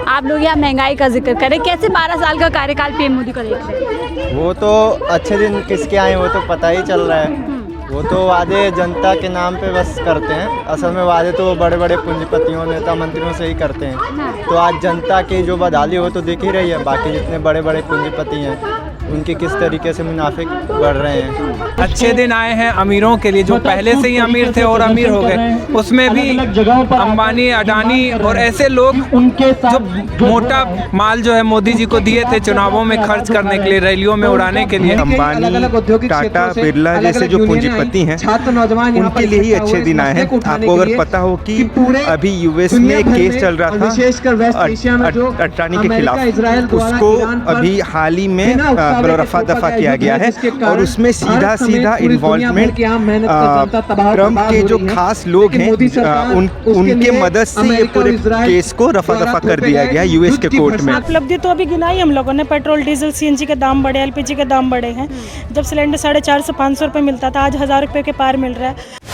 आप लोग यहाँ महंगाई का जिक्र करें, कैसे 12 साल का कार्यकाल पीएम मोदी का देख रहे हैं? वो तो अच्छे दिन किसके आए वो तो पता ही चल रहा है। वो तो वादे जनता के नाम पे बस करते हैं, असल में वादे तो बड़े बड़े पूंजीपतियों नेता मंत्रियों से ही करते हैं। तो आज जनता की जो बदहाली हो तो दिख ही रही है। बाकी जितने बड़े बड़े पूंजीपति हैं उनके किस तरीके से मुनाफे बढ़ रहे हैं। अच्छे दिन आए हैं अमीरों के लिए, जो पहले से ही अमीर थे और अमीर हो गए, उसमें भी अंबानी, अडानी और ऐसे लोग जो मोटा माल जो है मोदी जी को दिए थे चुनावों में खर्च करने के लिए, रैलियों में उड़ाने के लिए। अंबानी, टाटा, बिरला जैसे जो पूंजीपति हैं उनके लिए ही अच्छे दिन आए हैं। आपको अगर पता हो कि अभी यूएस में एक केस चल रहा था अडानी के खिलाफ, उसको अभी हाल ही में रफा दफा किया गया है और उसमें सीधा इन्वॉल्वमेंट ट्रम्प के जो खास लोग हैं उनके मदद से ये पूरे केस को रफा दफा कर दिया गया यूएस के कोर्ट में। उपलब्धि तो अभी गिनाई हम लोगों ने, पेट्रोल डीजल सीएनजी के दाम बढ़े, एलपीजी के दाम बढ़े हैं। जब सिलेंडर 450-500 रुपये मिलता था, आज 1000 रुपये के पार मिल रहा है।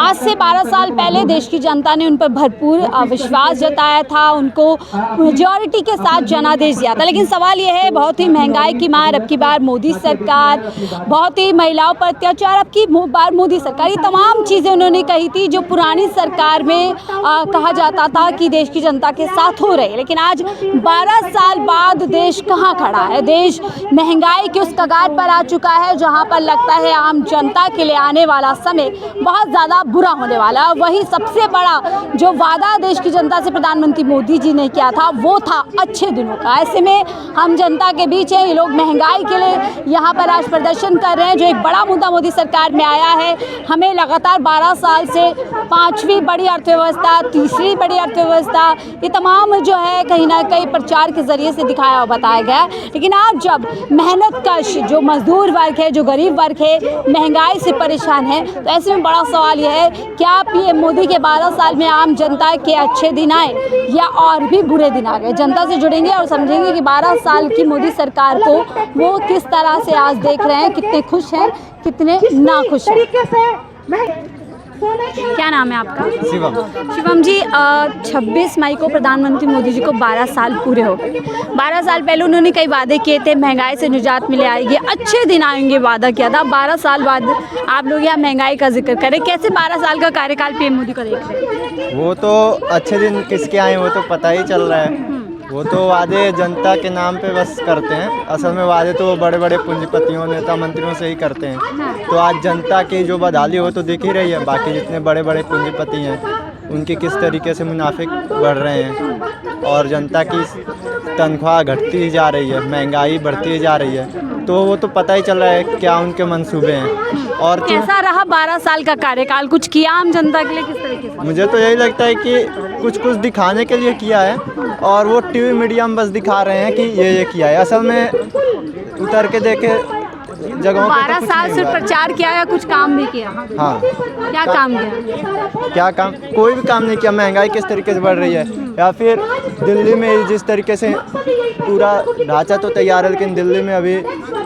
आज से 12 साल पहले देश की जनता ने उन पर भरपूर विश्वास जताया था, उनको मेजॉरिटी के साथ जनादेश दिया था। लेकिन सवाल यह है, बहुत ही महंगाई की मार, अब की बार मोदी सरकार, बहुत ही महिलाओं पर अत्याचार, अब की बार मोदी सरकार, ये तमाम चीज़ें उन्होंने कही थी जो पुरानी सरकार में कहा जाता था कि देश की जनता के साथ हो रही है। लेकिन आज 12 साल बाद देश कहाँ खड़ा है? देश महंगाई के उस कगार पर आ चुका है जहाँ पर लगता है आम जनता के लिए आने वाला समय बहुत ज़्यादा बुरा होने वाला है। वही सबसे बड़ा जो वादा देश की जनता से प्रधानमंत्री मोदी जी ने किया था वो था अच्छे दिनों का। ऐसे में हम जनता के बीच हैं, ये लोग महंगाई के लिए यहाँ पर आज प्रदर्शन कर रहे हैं, जो एक बड़ा मुद्दा मोदी सरकार में आया है। हमें लगातार 12 साल से 5वीं बड़ी अर्थव्यवस्था, 3री बड़ी अर्थव्यवस्था, ये तमाम जो है कहीं ना कहीं प्रचार के जरिए से दिखाया और बताया गया। लेकिन आज जब मेहनत कश जो मजदूर वर्ग है, जो गरीब वर्ग है, महंगाई से परेशान है, तो ऐसे में बड़ा सवाल यह है, क्या पीएम मोदी के 12 साल में आम जनता के अच्छे दिन आए या और भी बुरे दिन आ गए? जनता से जुड़ेंगे और समझेंगे कि 12 साल की मोदी सरकार को वो किस तरह से आज देख रहे हैं, कितने खुश हैं, कितने नाखुश हैं। क्या नाम है आपका? शिवम। शिवम जी, 26 मई को प्रधानमंत्री मोदी जी को 12 साल पूरे हो गए। 12 साल पहले उन्होंने कई वादे किए थे, महंगाई से निजात मिले आएगी, अच्छे दिन आएंगे, वादा किया था। 12 साल बाद आप लोग यहाँ महंगाई का जिक्र करें, कैसे 12 साल का कार्यकाल पीएम मोदी का देख रहे हैं? वो तो अच्छे दिन किसके आए वो तो पता ही चल रहा है। वो तो वादे जनता के नाम पे बस करते हैं, असल में वादे तो बड़े बड़े पूंजीपतियों नेता मंत्रियों से ही करते हैं। तो आज जनता की जो बदहाली हो तो दिख ही रही है। बाकी जितने बड़े बड़े पूंजीपति हैं उनके किस तरीके से मुनाफे बढ़ रहे हैं और जनता की तनख्वाह घटती ही जा रही है, महंगाई बढ़ती ही जा रही है। तो वो तो पता ही चल रहा है क्या उनके मंसूबे हैं। और कैसा रहा 12 साल का कार्यकाल? कुछ किया आम जनता के लिए किस तरीके से? मुझे तो यही लगता है कि कुछ दिखाने के लिए किया है और वो टीवी मीडिया में बस दिखा रहे हैं कि ये किया है। असल में उतर के देखे जगहों पे 12 साल से प्रचार किया या कुछ काम भी किया? हाँ। क्या काम किया? क्या काम? कोई भी काम नहीं किया। महंगाई किस तरीके से बढ़ रही है, या फिर दिल्ली में जिस तरीके से पूरा ढांचा तो तैयार है, लेकिन दिल्ली में अभी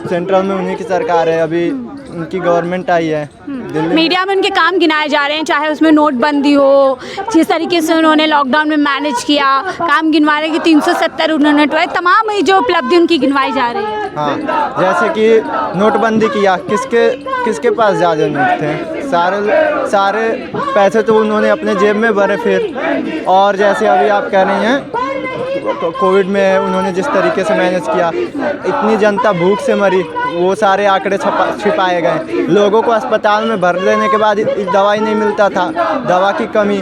सेंट्रल में उन्हीं की सरकार है, अभी उनकी गवर्नमेंट आई है। मीडिया में उनके काम गिनाए जा रहे हैं, चाहे उसमें नोटबंदी हो, जिस तरीके से उन्होंने लॉकडाउन में मैनेज किया, काम गिनवा रहे कि 370 उन्होंने टोए, तमाम जो उपलब्धि उनकी गिनवाई जा रही है। हाँ, जैसे कि नोटबंदी किया, किसके पास ज़्यादा नोट थे? सारे पैसे तो उन्होंने अपने जेब में भरे। फिर और जैसे अभी आप कह रही हैं कोविड में उन्होंने जिस तरीके से मैनेज किया, इतनी जनता भूख से मरी, वो सारे आंकड़े छिपाए गए। लोगों को अस्पताल में भर देने के बाद दवाई नहीं मिलता था, दवा की कमी,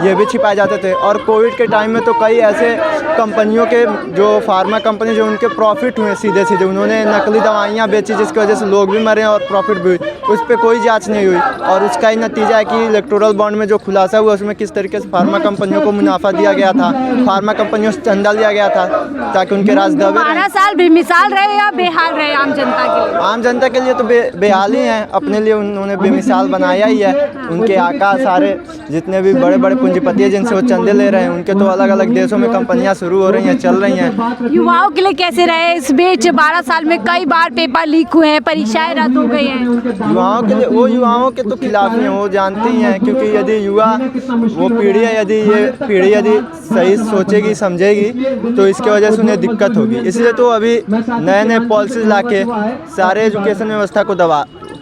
ये भी छिपाए जाते थे। और कोविड के टाइम में तो कई ऐसे कंपनियों के जो फार्मा कंपनी जो उनके प्रॉफिट हुए सीधे उन्होंने नकली दवाइयाँ बेची, जिसकी वजह से लोग भी मरे और प्रॉफिट भी हुई। उस पर कोई जाँच नहीं हुई और उसका ही नतीजा है कि इलेक्टोरल बॉन्ड में जो खुलासा हुआ उसमें किस तरीके से फार्मा कंपनियों को मुनाफा दिया गया था, फार्मा कंपनियों से चंदा लिया गया था ताकि उनके राज दबे। 12 साल बेमिसाल रहे या बेहाल रहे आम जनता के लिए? आम जनता के लिए तो बेहाल ही हैं, अपने लिए उन्होंने बेमिसाल बनाया ही है। उनके आका सारे जितने भी बड़े बड़े पूंजीपति हैं जिनसे वो चंदे ले रहे हैं, उनके तो अलग अलग देशों में कंपनियां शुरू हो रही हैं, चल रही हैं। युवाओं के लिए कैसे रहे इस बीच? 12 साल में कई बार पेपर लीक हुए हैं, परीक्षाएं रद्द हो गई हैं। युवाओं के लिए, वो युवाओं के तो खिलाफ ही हैं, वो जानती ही हैं, क्योंकि यदि युवा वो पीढ़ी है, यदि सही सोचेगी समझेगी तो इसकी वजह से उन्हें दिक्कत होगी। इसलिए तो अभी नए नए पॉलिसीज लाके सारे एजुकेशन व्यवस्था को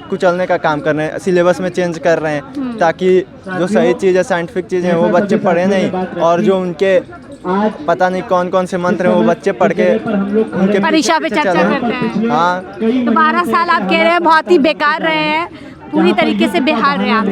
कुचलने का काम कर रहे हैं, सिलेबस में चेंज कर रहे हैं, ताकि जो सही चीज़ है, साइंटिफिक चीज़ें हैं, वो बच्चे पढ़े नहीं, और जो उनके पता नहीं कौन कौन से मंत्र हैं वो बच्चे पढ़ के उनके परीक्षा पे चर्चा करते हैं। हाँ, तो 12 साल आप कह रहे हैं बहुत ही बेकार रहे हैं, पूरी तरीके से बेहाल रहे आप।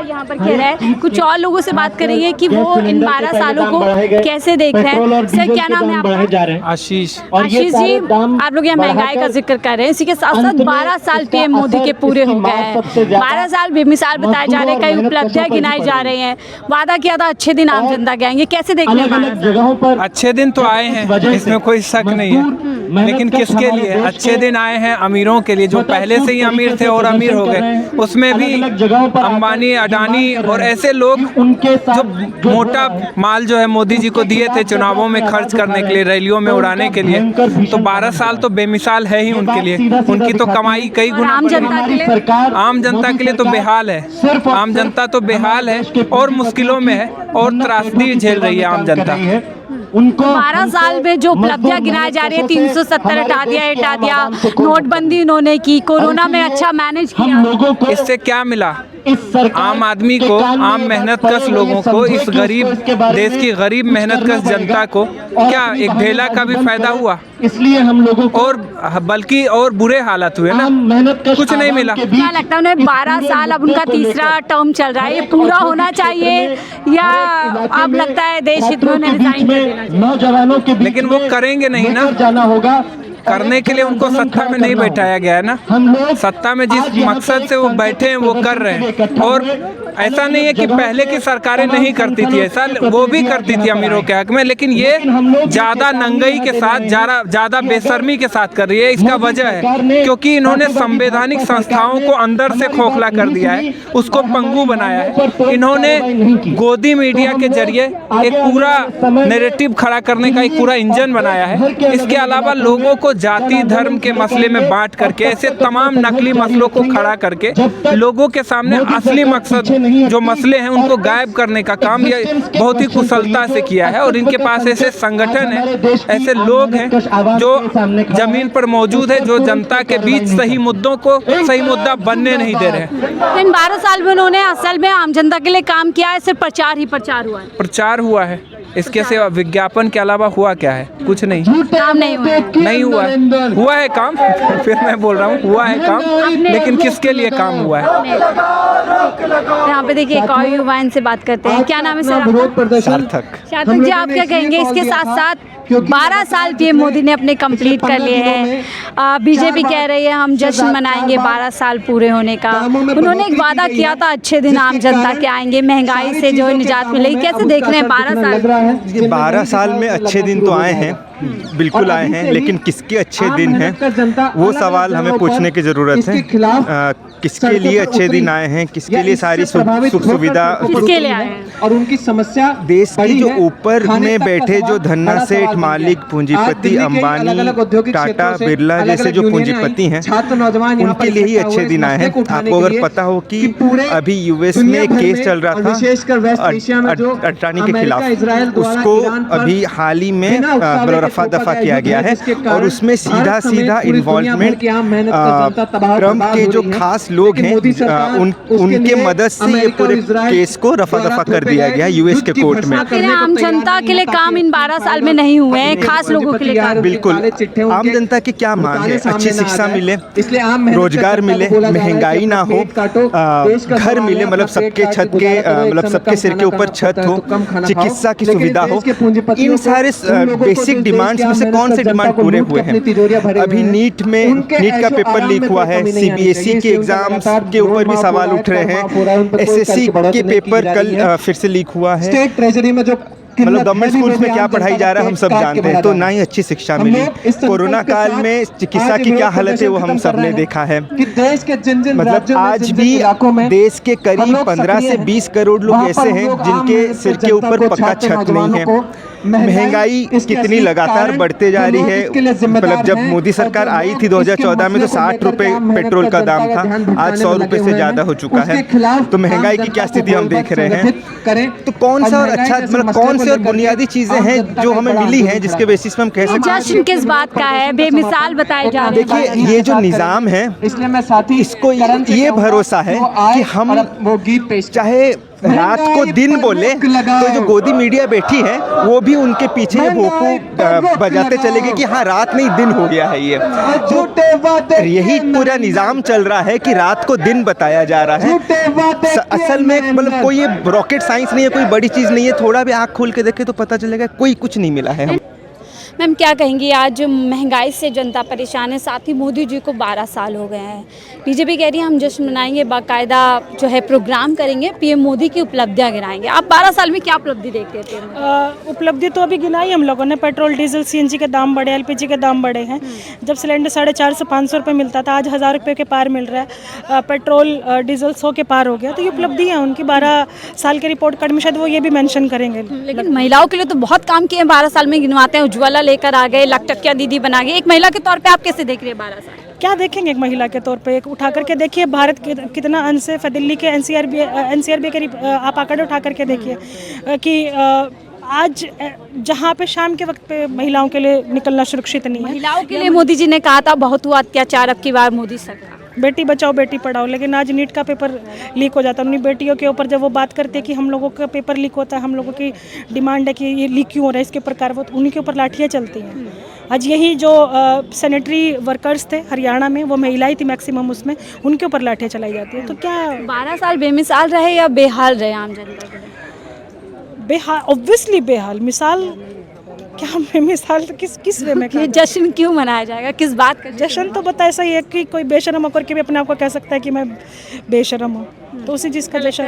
यहाँ पर कह रहे हैं, कुछ और लोगों से बात करेंगे कि वो इन 12 सालों को कैसे देख रहे हैं। सर क्या नाम है आपका? आशीष। आशीष जी, आप लोग यहाँ महंगाई का जिक्र कर रहे हैं, इसी के साथ साथ 12 साल पीएम मोदी के पूरे हो गए हैं। 12 साल बेमिसाल बताए जा रहे हैं, कई उपलब्धियां गिनाई जा रही हैं। वादा किया था अच्छे दिन आम जनता के आएंगे, कैसे देख रहे हैं? अच्छे दिन तो आए हैं, इसमें कोई शक नहीं है, लेकिन किसके लिए अच्छे दिन आए हैं? अमीरों के लिए, जो पहले से ही अमीर थे और अमीर हो गए। उसमें भी अंबानी, अडानी और ऐसे लोग जो मोटा माल जो है मोदी जी को दिए थे चुनावों में खर्च करने के लिए, रैलियों में उड़ाने के लिए, तो 12 साल तो बेमिसाल है ही उनके लिए। उनकी तो कमाई कई गुना आम जनता के लिए तो बेहाल है। आम जनता तो बेहाल है और मुश्किलों में है और त्रासदी झेल रही है आम जनता। 12 साल में जो उपलब्धियां गिनाई जा रही है, 370 हटा दिया, नोटबंदी उन्होंने की, कोरोना में अच्छा मैनेज किया। इससे क्या मिला आम आदमी को, आम मेहनतकश लोगों को, इस गरीब देश की गरीब मेहनतकश जनता को क्या एक ढेला का भी फायदा हुआ? इसलिए हम लोगों को और बल्कि और बुरे हालात हुए ना, कुछ नहीं मिला। क्या लगता है उन्हें 12 साल, अब उनका तीसरा टर्म चल रहा है, ये पूरा होना चाहिए या अब लगता है देश हित में उन्हें रिजाइन कर देना चाहिए? नौजवानों के लेकिन वो करेंगे नहीं ना, जाना होगा। करने के लिए उनको सत्ता में नहीं बैठाया गया है ना। सत्ता में जिस मकसद से वो बैठे हैं वो कर रहे हैं। और ऐसा नहीं है कि पहले की सरकारें नहीं करती थी, ऐसा वो भी करती थी अमीरों के हक में, लेकिन ये ज़्यादा नंगई के साथ, ज़्यादा बेशर्मी के साथ कर रही है। इसका वजह है क्योंकि इन्होंने संवैधानिक संस्थाओं को अंदर से खोखला कर दिया है, उसको पंगु बनाया है। इन्होंने गोदी मीडिया के जरिए एक पूरा नैरेटिव खड़ा करने का एक पूरा इंजन बनाया है। इसके अलावा लोगों को जाति धर्म के मसले में बांट करके, ऐसे तमाम नकली मसलों को खड़ा करके लोगों के सामने असली मकसद जो मसले हैं उनको गायब करने का काम ये बहुत ही कुशलता से किया है। और इनके पास ऐसे संगठन है, ऐसे लोग हैं जो जमीन पर मौजूद है, जो जनता के बीच सही मुद्दों को सही मुद्दा बनने नहीं दे रहे हैं। इन 12 साल में उन्होंने असल में आम जनता के लिए काम किया है, सिर्फ प्रचार ही प्रचार हुआ है? प्रचार हुआ है, इसके सिवा विज्ञापन के अलावा हुआ क्या है? कुछ नहीं, काम नहीं हुआ है। हुआ है काम, फिर मैं बोल रहा हूँ हुआ है काम, लेकिन किसके लिए काम हुआ है? यहाँ पे देखिए एक और युवा, इनसे बात करते हैं। क्या नाम है सर? सार्थक जी, आप क्या कहेंगे? इसके साथ साथ 12 साल पीएम मोदी ने अपने कंप्लीट कर लिए हैं। बीजेपी कह रही है हम जश्न मनाएंगे 12 साल पूरे होने का। उन्होंने एक वादा किया था अच्छे दिन आम जनता के आएंगे, महंगाई से जो निजात मिलेगी। कैसे देख रहे हैं 12 साल? 12 साल में अच्छे दिन तो आए हैं, बिल्कुल आए हैं, लेकिन किसके अच्छे दिन हैं वो सवाल हमें पूछने की ज़रूरत है। किसके लिए अच्छे दिन आए हैं, किसके लिए सारी सुख सुविधा, किसके लिए आए हैं? और उनकी समस्या देश की जो ऊपर में बैठे जो धन्ना सेठ, मालिक, पूंजीपति, अंबानी, टाटा, बिरला जैसे जो पूंजीपति हैं, उनके लिए ही अच्छे दिन आए हैं। आपको अगर पता हो कि अभी यूएस में एक केस चल रहा था अडानी के खिलाफ, उसको अभी हाल ही में रफा दफा किया गया है और उसमें सीधा इन्वॉल्वमेंट ट्रम्प के जो खास लोग हैं उनके मदद से ये पूरे केस को रफा दफा कर दिया गया है यूएस के कोर्ट में। आम जनता के लिए काम इन 12 साल में नहीं हुए हैं, खास लोगों के लिए काम। बिल्कुल, आम जनता की क्या मांग है? अच्छी शिक्षा मिले, रोजगार मिले, महंगाई ना हो, घर मिले, मतलब सबके छत के, मतलब सबके सिर के ऊपर छत हो, चिकित्सा की सुविधा हो। इन सारे बेसिक डिमांड्स में से कौन से डिमांड पूरे हुए हैं? अभी नीट का पेपर लीक हुआ है, सीबीएसई के एग्जाम के ऊपर भी सवाल उठ रहे हैं, एसएससी के पेपर कल फिर से लीक हुआ है। स्टेट ट्रेजरी में जो मतलब गवर्नमेंट स्कूल्स में क्या पढ़ाई जा रहा है हम सब जानते हैं, तो ना ही अच्छी शिक्षा मिली। कोरोना काल में चिकित्सा की क्या हालत है वो हम सब ने देखा है। मतलब आज भी देश के करीब 15 से 20 करोड़ लोग ऐसे हैं जिनके सिर के ऊपर पक्का छत नहीं है। महंगाई कितनी लगातार बढ़ते जा रही है। मतलब जब मोदी सरकार आई थी 2014 में तो 60 रुपए पेट्रोल का दाम था, आज 100 रुपए से ज़्यादा हो चुका है। तो महंगाई की क्या स्थिति हम देख रहे हैं। तो कौन सा और अच्छा मतलब कौन सी और बुनियादी चीज़ें हैं जो हमें मिली हैं जिसके बेसिस पे हम कह सकते हैं जश्न किस बात का है, बेमिसाल बताए जा रहे हैं। देखिए ये जो निज़ाम है इसको ये भरोसा है कि हम चाहे रात को दिन बोले तो जो गोदी मीडिया बैठी है वो भी उनके पीछे ये भोंपू बजाते चलेंगे कि हाँ रात नहीं दिन हो गया है। ये तो यही पूरा निज़ाम चल रहा है कि रात को दिन बताया जा रहा है। असल में मतलब कोई ये रॉकेट साइंस नहीं है, कोई बड़ी चीज़ नहीं है। थोड़ा भी आँख खोल के देखे तो पता चलेगा कोई कुछ नहीं मिला है। मैम क्या कहेंगी, आज महंगाई से जनता परेशान है, साथ ही मोदी जी को 12 साल हो गए हैं। बीजेपी कह रही है हम जश्न मनाएंगे, बाकायदा जो है प्रोग्राम करेंगे, पीएम मोदी की उपलब्धियां गिनाएंगे। आप 12 साल में क्या उपलब्धि देखते थे? उपलब्धि तो अभी गिनाई हम लोगों ने। पेट्रोल डीजल सीएनजी के दाम बढ़े, एलपीजी के दाम बढ़े हैं। जब सिलेंडर 450-500 रुपये मिलता था, आज 1000 रुपये के पार मिल रहा है। पेट्रोल डीजल 100 के पार हो गया। तो ये उपलब्धि है उनकी। 12 साल के रिपोर्ट कार्ड में शायद वो ये भी मेंशन करेंगे। लेकिन महिलाओं के लिए तो बहुत काम किए हैं, 12 साल में गिनवाते हैं। उज्ज्वला लेकर आ गए, लखटकिया दीदी बना गए। एक महिला के तौर पे आप कैसे देख रहे हैं 12 साल? क्या देखेंगे एक महिला के तौर पे? एक उठा करके देखिए भारत कितना अनसेफ है। दिल्ली के एनसीआरबी के आप आंकड़े उठा करके देखिए कि आज जहाँ पे शाम के वक्त पे महिलाओं के लिए निकलना सुरक्षित नहीं है। महिलाओं के लिए मोदी जी ने कहा था बहुत हुआ अत्याचार, अब की बार मोदी सरकार बेटी बचाओ बेटी पढ़ाओ। लेकिन आज नीट का पेपर लीक हो जाता है। उन्हीं बेटियों के ऊपर जब वो बात करते हैं कि हम लोगों का पेपर लीक होता है, हम लोगों की डिमांड है कि ये लीक क्यों हो रहा है, इसके ऊपर कार्रवाई, उन्हीं के ऊपर लाठियाँ चलती हैं। आज यही जो सैनिटरी वर्कर्स थे हरियाणा में, वो महिलाएं थी मैक्सिमम, उसमें उनके ऊपर लाठियाँ चलाई जाती है। तो क्या 12 साल बेमिसाल रहे या बेहाल रहे आम जनता के लिए? बेहाल, ऑब्वियसली बेहाल। मिसाल क्या मिसाल तो किस वे में? ये जश्न क्यों मनाया जाएगा, किस बात का जश्न? तो बता ऐसा ही है कि कोई बेशर्म होकर के भी अपने आप को कह सकता है कि मैं बेशर्म हूँ, तो उसी चीज़ का जश्न।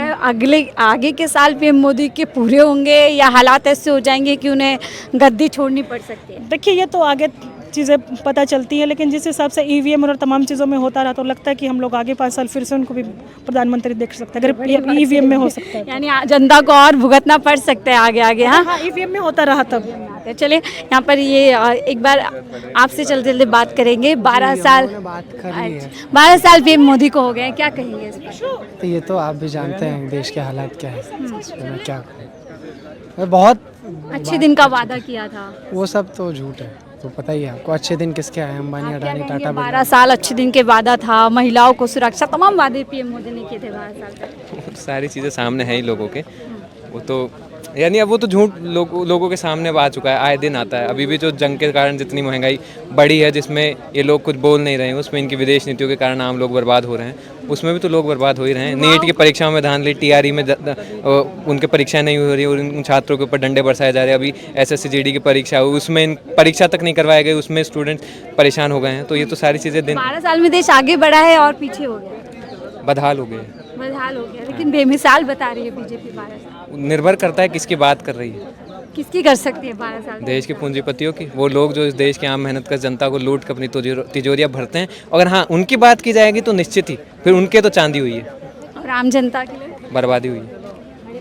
आगे के साल पीएम मोदी के पूरे होंगे या हालात ऐसे हो जाएंगे कि उन्हें गद्दी छोड़नी पड़ सकती है? देखिए ये तो आगे चीज़ें पता चलती हैं, लेकिन जिस हिसाब से ईवीएम और तमाम चीज़ों में होता रहा तो लगता है कि हम लोग आगे 5 साल फिर से उनको भी प्रधानमंत्री देख सकते हैं अगर ईवीएम में हो सकता है। यानी जनता को और भुगतना पड़ सकता है आगे आगे। हाँ ईवीएम में होता रहा तब। चलिए यहाँ पर ये एक बार आपसे चलते चलते बात करेंगे। 12 साल पीएम मोदी को हो गए, क्या कहेंगे इस पर? तो ये तो आप भी जानते हैं देश के हालात क्या है, इसमें क्या करें। बहुत अच्छे दिन का वादा किया था, वो सब तो झूठ है, तो पता ही है आपको। अच्छे दिन किसके आए? अंबानी, अडानी, टाटा। 12 साल अच्छे दिन के वादा था, महिलाओं को सुरक्षा, तमाम वादे पीएम मोदी ने किए थे 12 साल तक। सारी चीज़ें सामने हैं ही लोगों के। वो तो यानी अब वो तो झूठ लोगों के सामने आ चुका है, आए दिन आता है। अभी भी जो जंग के कारण जितनी महंगाई बढ़ी है, जिसमें ये लोग कुछ बोल नहीं रहे हैं, उसमें इनकी विदेश नीतियों के कारण आम लोग बर्बाद हो रहे हैं, उसमें भी तो लोग बर्बाद हो ही रहे हैं। नीट की परीक्षाओं में धांधली, टीआरई में उनके परीक्षा नहीं हो रही और उन छात्रों के ऊपर डंडे बरसाए जा रहे हैं। अभी एसएससी-जीडी की परीक्षा हुई, उसमें परीक्षा तक नहीं करवाए गए, उसमें स्टूडेंट परेशान हो गए हैं। तो ये तो सारी चीज़ें 12 साल में देश आगे बढ़ा है और पीछे हो गया, बदहाल हो गए। लेकिन बेमिसाल बता रही है बीजेपी। 12 साल निर्भर करता है किसकी बात कर रही है, किसकी कर सकती है 12 साल? देश के पूंजीपतियों की। वो लोग जो इस देश के आम मेहनत कर जनता को लूट कर अपनी तिजोरियाँ भरते हैं। अगर हाँ उनकी बात की जाएगी तो निश्चित ही फिर उनके तो चांदी हुई है और आम जनता के लिए बर्बादी हुई है।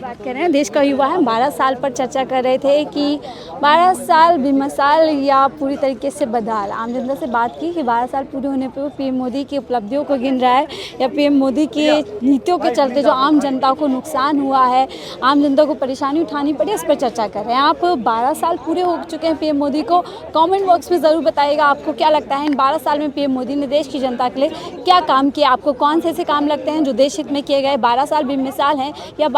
बात कर रहे हैं, देश का युवा है। 12 साल पर चर्चा कर रहे थे कि 12 साल बेमिसाल या पूरी तरीके से बदहाल। आम जनता से बात की कि 12 साल पूरे होने पर वो पीएम मोदी की उपलब्धियों को गिन रहा है या पीएम मोदी की नीतियों के चलते जो आम जनता को नुकसान हुआ है, आम जनता को परेशानी उठानी पड़ी, इस पर चर्चा कर रहे हैं। आप 12 साल पूरे हो चुके हैं पीएम मोदी को। कमेंट बॉक्स में ज़रूर बताइएगा आपको क्या लगता है इन 12 साल में पीएम मोदी ने देश की जनता के लिए क्या काम किया। आपको कौन से ऐसे काम लगते हैं जो देश हित में किए गए? 12 साल बेमिसाल हैं या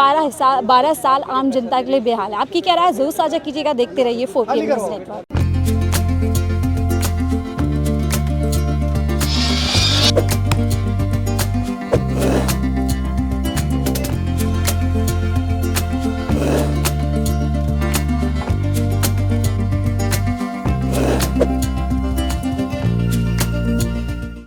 12 साल आम जनता के लिए बेहाल है? आपकी क्या राय ज़रूर साझा कीजिएगा। देखते रहिए 4PM न्यूज़ नेटवर्क।